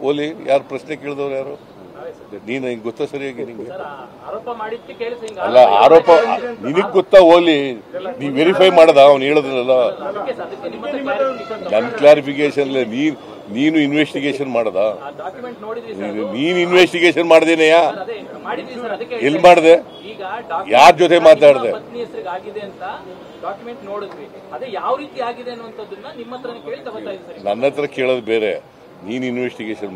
ಓಲಿ ಯಾರು ಪ್ರಶ್ನೆ ಕೇಳಿದವ್ರು ಯಾರು? ನೀನು ಹಿಂಗೆ ಗೊತ್ತಾ ಸರಿಯಾಗಿ ನಿಂಗೆ? ಅಲ್ಲ, ಆರೋಪ ನಿನಗ್ ಗೊತ್ತಾ? ಓಲಿ ನೀ ವೆರಿಫೈ ಮಾಡದ ಅವ್ನು ಹೇಳೋದ್ರಲ್ಲ. ನನ್ ಕ್ಲಾರಿಫಿಕೇಶನ್ ನೀನು ಇನ್ವೆಸ್ಟಿಗೇಷನ್ ಮಾಡದ? ನೀನು ಇನ್ವೆಸ್ಟಿಗೇಷನ್ ಮಾಡ್ದೇನೆಯಾ? ಎಲ್ಲಿ ಮಾಡ್ದೆ? ಯಾರ ಜೊತೆ ಮಾತಾಡ್ದೆ? ನನ್ನ ಹತ್ರ ಕೇಳೋದು ಬೇರೆ. ನೀನು ಇನ್ವೆಸ್ಟಿಗೇಷನ್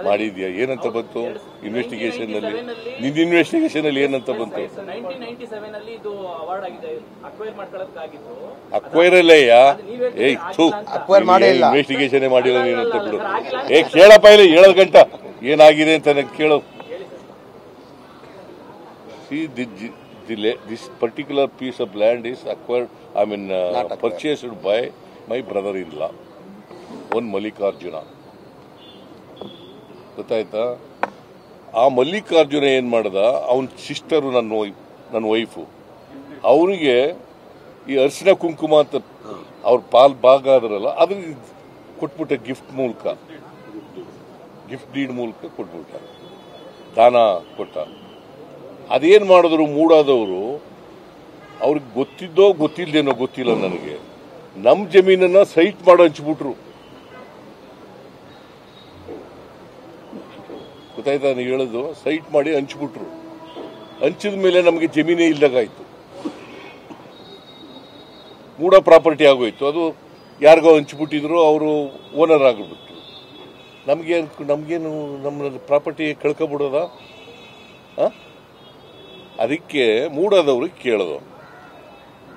ಮಾಡಿದ್ಯಾ? ಏನಂತ ಬಂತು ಇನ್ವೆಸ್ಟಿಗೇಷನ್ ಅಲ್ಲಿ? ನಿನ್ನ ಇನ್ವೆಸ್ಟಿಗೇಷನ್ ಅಲ್ಲಿ ಏನಂತ ಬಂತು? ಅಕ್ವೈರ್ ಅಲ್ಲಯ್ಯ. ಇನ್ವೆಸ್ಟಿಗೇಷನ್ ಮಾಡಿಲ್ಲ ನೀನಂತ ಬಿಡು. ಕೇಳಪ್ಪ, ಇಲ್ಲ 7 ಗಂಟೆ ಏನಾಗಿದೆ ಅಂತ ನನಗೆ ಕೇಳು. This particular piece of land is acquired, purchased by my brother-in-law, one Mallikarjuna. ಗೊತ್ತಾಯ್ತಾ? ಆ ಮಲ್ಲಿಕಾರ್ಜುನ ಏನ್ ಮಾಡ್ದ, ಅವನ ಸಿಸ್ಟರು ನನ್ನ ವೈಫು, ಅವನಿಗೆ ಈ ಅರಿಶಿನ ಕುಂಕುಮ ಅಂತ ಅವ್ರ ಭಾಗ ಆದ್ರಲ್ಲ, ಅದನ್ನ ಕೊಟ್ಬಿಟ್ಟ. ಗಿಫ್ಟ್ ಡೀಡ್ ಮೂಲಕ ಕೊಟ್ಬಿಟ್ಟ, ದಾನ ಕೊಟ್ಟ. ಅದೇನ್ ಮಾಡಿದ್ರು ಮೂಡಾದವರು, ಅವ್ರಿಗೆ ಗೊತ್ತಿದ್ದೋ ಗೊತ್ತಿಲ್ದೇನೋ ಗೊತ್ತಿಲ್ಲ ನನಗೆ, ನಮ್ಮ ಜಮೀನನ್ನ ಸೈಟ್ ಮಾಡಿ ಹಂಚ್ಬಿಟ್ರು. ಗೊತ್ತಾಯ್ತಾ? ನೀವು ಹೇಳೋದು ಸೈಟ್ ಮಾಡಿ ಹಂಚ್ಬಿಟ್ರು. ಹಂಚಿದ ಮೇಲೆ ನಮಗೆ ಜಮೀನೇ ಇಲ್ದಾಗಾಯ್ತು, ಮೂಡ ಪ್ರಾಪರ್ಟಿ ಆಗೋಯ್ತು. ಅದು ಯಾರಿಗೋ ಹಂಚ್ಬಿಟ್ಟಿದ್ರು, ಅವರು ಓನರ್ ಆಗಿಬಿಟ್ರು. ನಮ್ಗೇನು ನಮ್ಮ ಪ್ರಾಪರ್ಟಿ ಕಳ್ಕೊಬಿಡೋದ? ಅದಕ್ಕೆ ಮೂಡಾದವ್ರಿಗೆ ಕೇಳೋದು,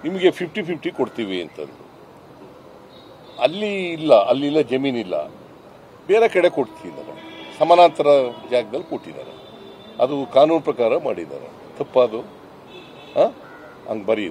ನಿಮಗೆ 50-50 ಕೊಡ್ತೀವಿ ಅಂತಂದು. ಅಲ್ಲಿಲ್ಲ ಜಮೀನಿಲ್ಲ, ಬೇರೆ ಕಡೆ ಕೊಡ್ತಿದ್ದಾರೆ, ಸಮಾನಾಂತರ ಜಾಗದಲ್ಲಿ ಕೊಟ್ಟಿದ್ದಾರೆ. ಅದು ಕಾನೂನು ಪ್ರಕಾರ ಮಾಡಿದ್ದಾರೆ. ತಪ್ಪದು? ಹಂಗೆ ಬರೀ